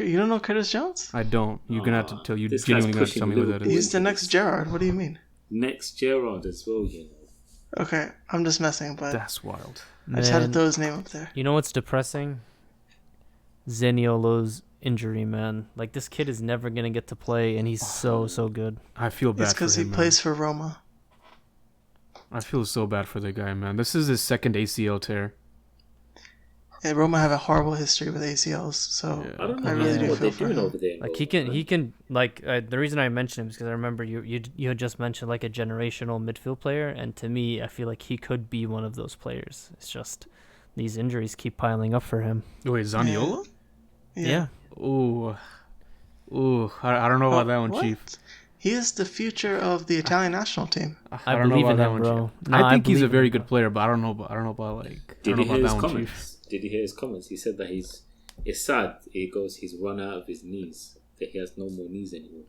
You don't know Curtis Jones? I don't. You're gonna have to tell. You This genuinely guy's gonna tell me pushing who that Liverpool. is. He's the next Gerrard. What do you mean? Next Gerrard as well, Okay, I'm just messing, but That's wild. I just had to Man, throw his name up there. you know what's depressing? Zaniolo's injury, man. Like, this kid is never gonna get to play, and he's so good. I feel bad It's for because him. he man. plays for Roma. I feel so bad for the guy, man. This is his second ACL tear. And Roma have a horrible history with ACLs, so Yeah. I don't know I really do what feel they're for doing him. over there. in Like, Roma, he can like the reason I mentioned him is because I remember you had just mentioned like a generational midfield player, and to me, I feel like he could be one of those players. It's just these injuries keep piling up for him. Wait, Zaniolo? Yeah. Ooh, I don't know about that one, What? Chief. He is the future of the Italian national team. I don't know believe about in that him, one, bro. Chief. No, I think he's believe a in very him, good player, but I don't know about like. Did I you don't know hear about his that one, comments? Chief. Did you hear his comments? He said that it's sad. He's run out of his knees. That he has no more knees anymore.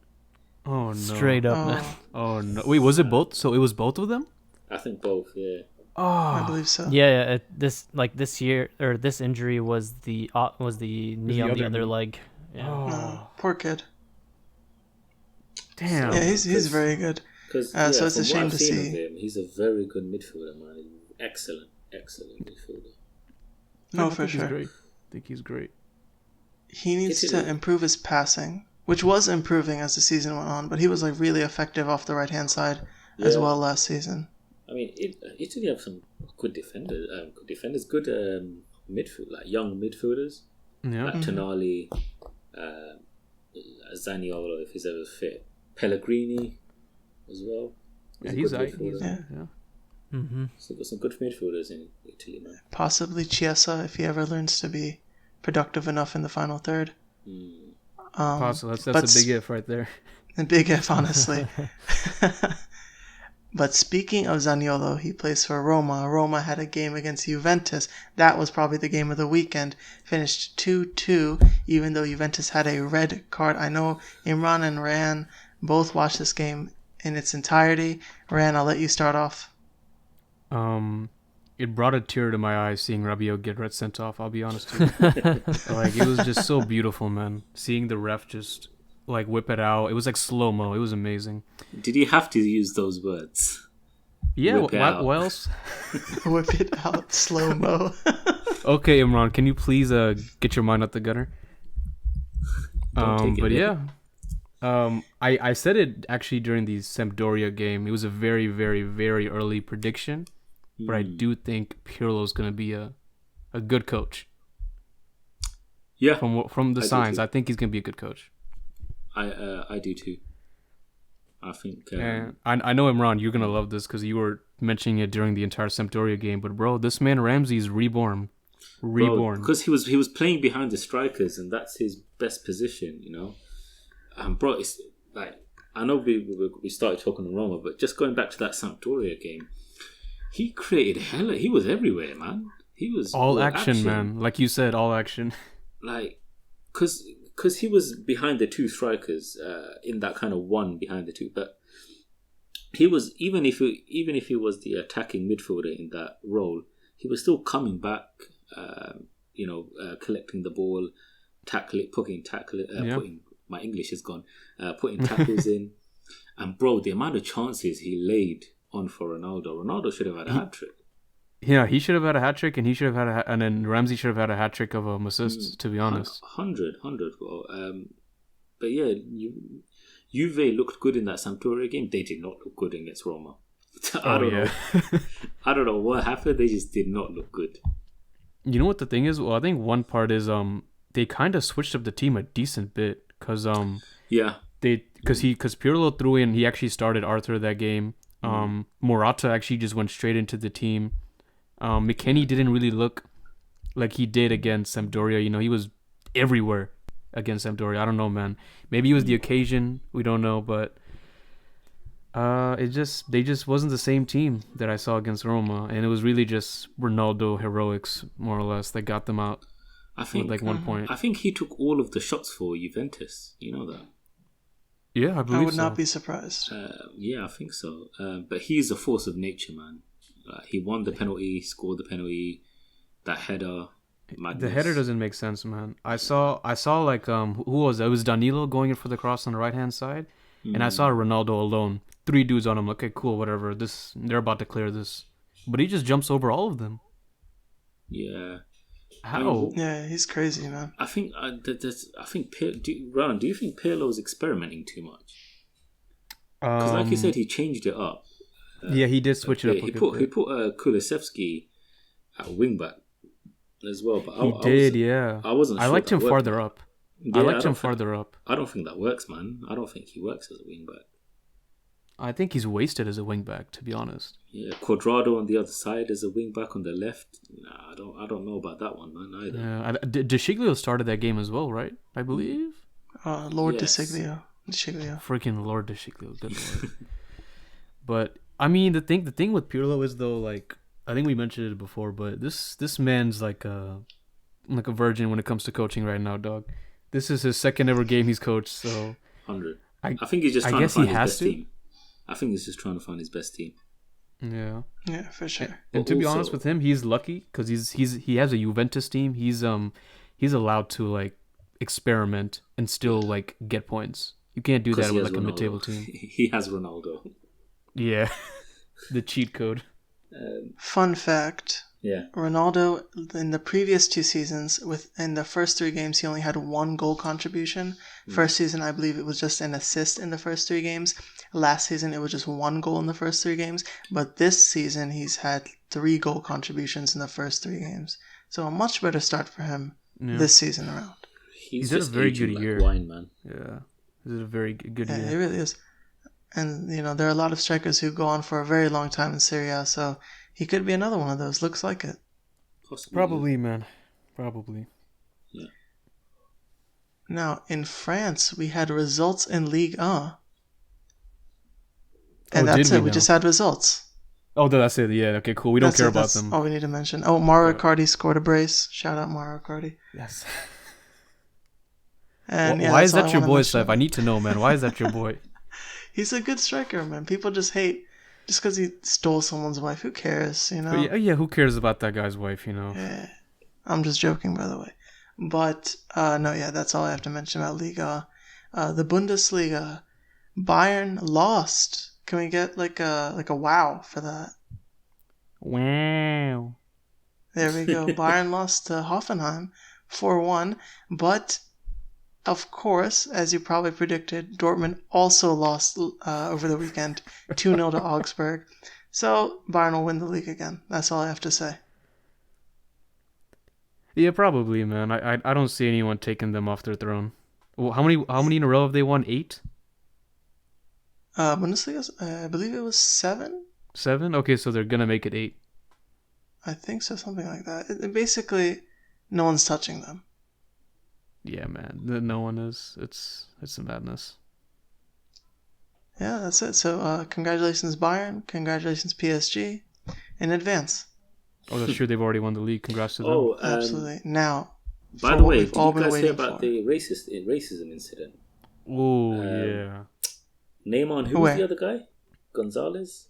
Oh no! Straight up, man. Oh, Oh no! Wait, was it both? So it was both of them? I think both. Yeah. I Oh, believe so. Yeah, this year or this injury was the knee on the other other knee. leg. Yeah. No, poor kid. damn! Yeah, he's very good. Because So it's a from shame what I've to seen see. of him, he's a very good midfielder, man. Excellent midfielder. No, I for think he's sure. great. I think he's great. He needs It's to a- improve his passing, which was improving as the season went on, but he was like really effective off the right hand side as Yeah. well last season. I mean, Italy have some good defenders. Good midfield, like young midfielders, Yeah. like Tonali, Zaniolo if he's ever fit, Pellegrini as well. Yeah, a he's good like, midfielder. yeah. Mm-hmm. So got some good midfielders in Italy, man. Possibly Chiesa if he ever learns to be productive enough in the final third. Possible. but That's a big if right there. A big if, honestly. But speaking of Zaniolo, he plays for Roma. Roma had a game against Juventus. That was probably the game of the weekend. Finished 2-2, even though Juventus had a red card. I know Imran and Ran both watched this game in its entirety. Ran, I'll let you start off. It brought a tear to my eye seeing Rabiot get red sent off. I'll be honest with you. Like, it was just so beautiful, man. Seeing the ref just like whip it out. It was like slow mo. It was amazing. Did he have to use those words? Yeah. Whip it out. What else? Whip it out slow mo. Okay, Imran, can you please get your mind out the gutter? Don't take it, But man. yeah. I said it actually during the Sampdoria game. It was a very, very, very early prediction. But I do think Pirlo's going to be a good coach. Yeah, From the I do signs, too. I think he's going to be a good coach. I do too. I think. And I know, Imran, you're going to love this because you were mentioning it during the entire Sampdoria game. But bro, this man Ramsey's reborn. Because he was playing behind the strikers, and that's his best position, you know. Bro, it's like, I know we started talking on Roma, but just going back to that Sampdoria game, he created hella. He was everywhere, man. He was all action, man. Like you said, all action. Like, because he was behind the two strikers in that kind of one behind the two, but he was even if he was the attacking midfielder in that role, he was still coming back. Collecting the ball, putting my English is gone. Putting tackles in, and bro, the amount of chances he laid on for Ronaldo should have had a hat trick. Yeah, he should have had a hat trick, and he should have had and then Ramsey should have had a hat trick of assists. To be honest, 100. Bro. But yeah, Juve looked good in that Sampdoria game. They did not look good against Roma. I don't know. I don't know what happened. They just did not look good. You know what the thing is? Well, I think one part is they kind of switched up the team a decent bit because Pirlo threw in, he actually started Arthur that game. Morata actually just went straight into the team. McKennie didn't really look like he did against Sampdoria. You know, he was everywhere against Sampdoria. I don't know, man. Maybe it was the occasion. We don't know, but they just wasn't the same team that I saw against Roma, and it was really just Ronaldo heroics more or less that got them out. I think with 1 point. I think he took all of the shots for Juventus. You know that? Yeah, I believe so. I would not be surprised. Yeah, I think so. But he's a force of nature, man. He won the penalty, scored the penalty, that header. Madness. The header doesn't make sense, man. I saw like who was it? It was Danilo going in for the cross on the right hand side, and I saw Ronaldo alone. 3 dudes on him. Okay, cool, whatever. They're about to clear this, but he just jumps over all of them. Yeah. How? Yeah, he's crazy, man. I think Ron, do you think Pirlo's experimenting too much? Because like you said, he changed it up. Yeah, he did switch it up. He put Kulusevski at wing back as well. But I wasn't. Sure I liked him farther up. Yeah, I liked him farther up. I don't think that works, man. I don't think he works as a wing back. I think he's wasted as a wing back, to be honest. Yeah, Cuadrado on the other side as a wing back on the left. Nah, I don't know about that one, man. Either. Yeah, De Sciglio started that game as well, right? I believe. Lord Yes. De Sciglio. Freaking Lord De Sciglio, good lord. But I mean, the thing with Pirlo is though, like I think we mentioned it before, but this man's like a virgin when it comes to coaching right now, dog. This is his second ever game he's coached, so 100. I think he's just trying to find his best team. I think he's just trying to find his best team. Yeah, for sure. And to be honest with him, he's lucky because he has a Juventus team. He's allowed to like experiment and still like get points. You can't do that with like a mid-table team. He has Ronaldo. Yeah, the cheat code. Fun fact. Yeah. Ronaldo, in the previous 2 seasons, in the first 3 games, he only had 1 goal contribution. First season, I believe it was just an assist in the first 3 games. Last season, it was just 1 goal in the first 3 games. But this season, he's had 3 goal contributions in the first 3 games. So a much better start for him this season around. He's had a very good year. Wine, man. Yeah, this is a very good year. Yeah, it really is. And, there are a lot of strikers who go on for a very long time in Serie A, so he could be another one of those. Looks like it. Possibly. Probably, man. Probably. Yeah. Now, in France, we had results in Ligue 1. And Oh, that's did it. we We now? just had results. Oh, that's it. Yeah. Okay. Cool. We don't That's care it. about That's them. all we need to mention. Oh, Mauro Icardi scored a brace. Shout out Mauro Icardi. Yes. And yeah, Why that's is all that I your wanna boy, mention Seth? I need to know, man. Why is that your boy? He's a good striker, man. People just hate just because he stole someone's wife. Who cares, you know? But yeah. Who cares about that guy's wife? You know. Yeah. I'm just joking, by the way. But no, yeah, that's all I have to mention about Liga. The Bundesliga, Bayern lost. Can we get like a wow for that? Wow. There we go. Bayern lost to Hoffenheim 4-1, but of course, as you probably predicted, Dortmund also lost over the weekend 2-0 to Augsburg. So Bayern will win the league again. That's all I have to say. Yeah, probably, man. I don't see anyone taking them off their throne. Well, how many in a row have they won? 8? Bundesliga, I believe it was 7. 7? Okay, so they're gonna make it 8. I think so, something like that. Basically, no one's touching them. Yeah, man. No one is. It's a madness. Yeah, that's it. So, congratulations, Bayern. Congratulations, PSG. In advance. Oh, that's true. They've already won the league. Congrats to them. Oh, Absolutely. Now, by for the what way, we've did all you been guys hear waiting about for. the racism incident? Oh, Um, yeah. Neymar and who Where? was the other guy? Gonzalez?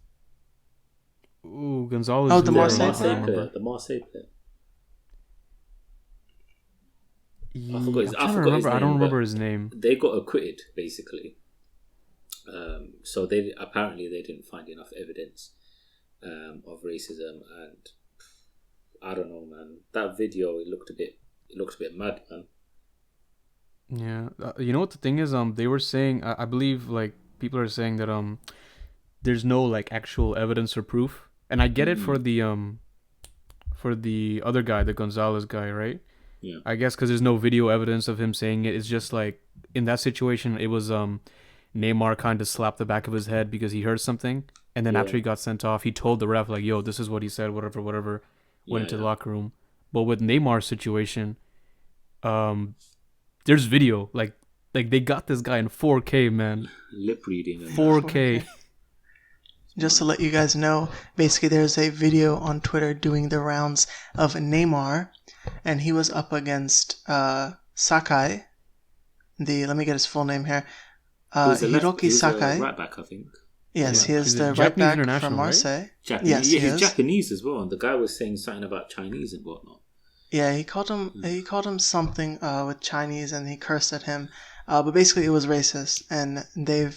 Ooh, Gonzalez. Oh, the who? Marseille I don't player? remember. The Marseille player. Yeah, I forgot his- I'm I trying to forgot his remember. I don't name, remember but- his name. They got acquitted, basically. So they apparently they didn't find enough evidence of racism, and I don't know, man. That video it looked a bit mad, man. Yeah, you know what the thing is? They were saying, I believe, like people are saying that there's no like actual evidence or proof, and I get it for the other guy, the Gonzalez guy, right? Yeah. I guess because there's no video evidence of him saying it. It's just like in that situation, it was Neymar kind of slapped the back of his head because he heard something, and then Yeah. after he got sent off, he told the ref like, "Yo, this is what he said," whatever. Went into the locker room. But with Neymar's situation, there's video like they got this guy in 4K, man. Lip reading. And 4K. Just to let you guys know, basically there's a video on Twitter doing the rounds of Neymar, and he was up against Sakai. Let me get his full name here. Hiroki Sakai. right back, I think. Yes, he is He's a the right Japanese back international, from right? Marseille. Japanese. Yes, yeah, he he's is. Japanese as well. And the guy was saying something about Chinese and whatnot. Yeah, he called him something with Chinese, and he cursed at him. But basically, it was racist, and they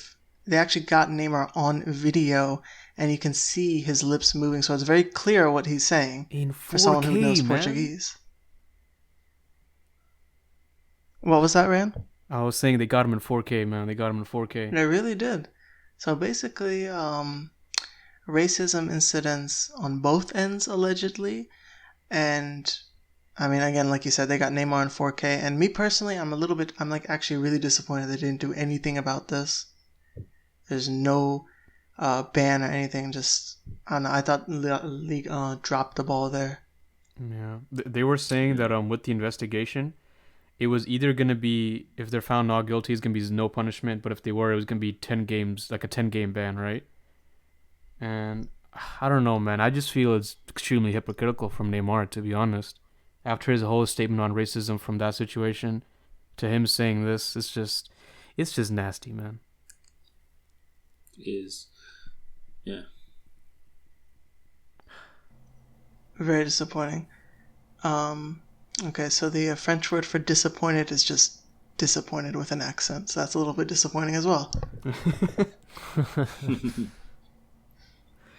actually got Neymar on video, and you can see his lips moving, so it's very clear what he's saying In 4K, for someone who knows man. Portuguese. What was that, Ran? I was saying they got him in 4K, man. They got him in 4K. They really did. So basically, racism incidents on both ends, allegedly. And, I mean, again, like you said, they got Neymar in 4K. And me personally, I'm like actually really disappointed they didn't do anything about this. There's no ban or anything. Just, I don't know, I thought League dropped the ball there. Yeah, they were saying that with the investigation, it was either gonna be, if they're found not guilty, it's gonna be no punishment, but if they were, it was gonna be 10 games, like a 10-game ban, right? And I don't know, man. I just feel it's extremely hypocritical from Neymar, to be honest. After his whole statement on racism from that situation, to him saying this, it's just nasty, man. Is yeah. Very disappointing. Okay, so the French word for disappointed is just disappointed with an accent. So that's a little bit disappointing as well.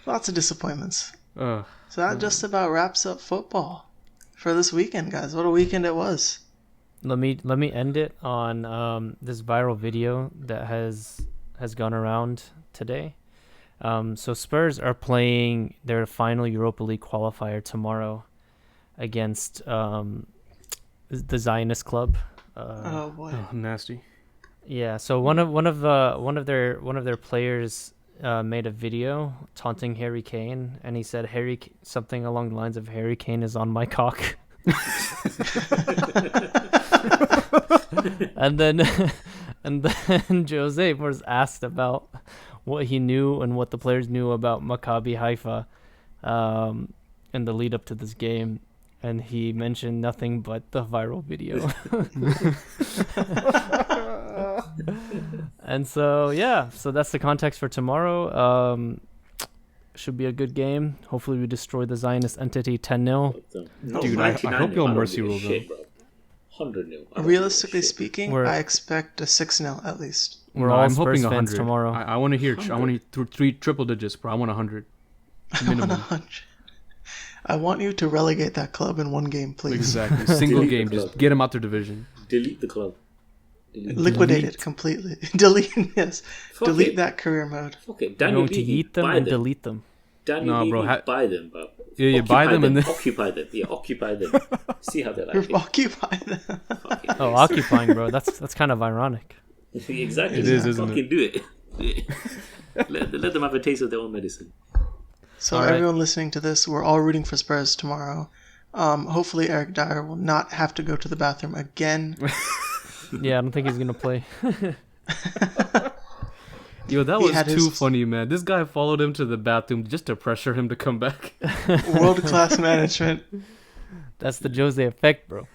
Lots of disappointments. So that just about wraps up football for this weekend, guys. What a weekend it was. Let me end it on this viral video that has gone around today. So Spurs are playing their final Europa League qualifier tomorrow against the Zionist club. Oh boy. Oh, nasty. Yeah. So one of their players made a video taunting Harry Kane, and he said something along the lines of Harry Kane is on my cock. and then Jose was asked about what he knew and what the players knew about Maccabi Haifa in the lead up to this game. And he mentioned nothing but the viral video. And so, yeah, so that's the context for tomorrow. Should be a good game. Hopefully we destroy the Zionist entity 10-0. Dude, I hope you'll mercy rule them. 100-0. Realistically speaking, We're- I expect a 6-0 at least. We're No, all I'm Spurs hoping fans 100. tomorrow. I want to hear. I want to three triple digits, bro. I want 100 I want minimum. 100. I want you to relegate that club in one game, please. Exactly. Single Delete the game. club. Just get him out their division. Delete the club. Liquidate it completely. Delete, yes. Fuck Delete it. that career mode. Okay, We're Daniel going to Levy, eat them buy and them. delete them. Daniel Nah, bro, Levy, buy them, bro. Yeah, you buy them and then- occupy them. Yeah, occupy them. See how they like it. Occupy them. Fucking Oh, nice. occupying, bro. That's kind of ironic. Exactly. It is, isn't Fucking do it. let them have a taste of their own medicine. So All right. everyone listening to this, we're all rooting for Spurs tomorrow. Hopefully Eric Dyer will not have to go to the bathroom again. Yeah, I don't think he's going to play. Yo, that He was had too his- funny, man. This guy followed him to the bathroom just to pressure him to come back. World-class management. That's the Jose effect, bro.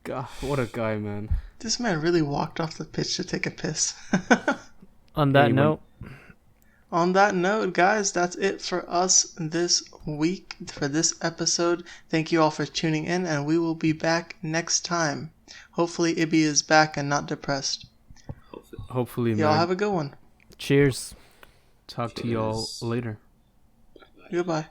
God, what a guy, man. This man really walked off the pitch to take a piss. On that Anyone- note, On that note, guys, that's it for us this week, for this episode. Thank you all for tuning in, and we will be back next time. Hopefully Ibby is back and not depressed. Hopefully, Y'all man. have a good one. cheers. Talk to y'all Cheers. later. Goodbye.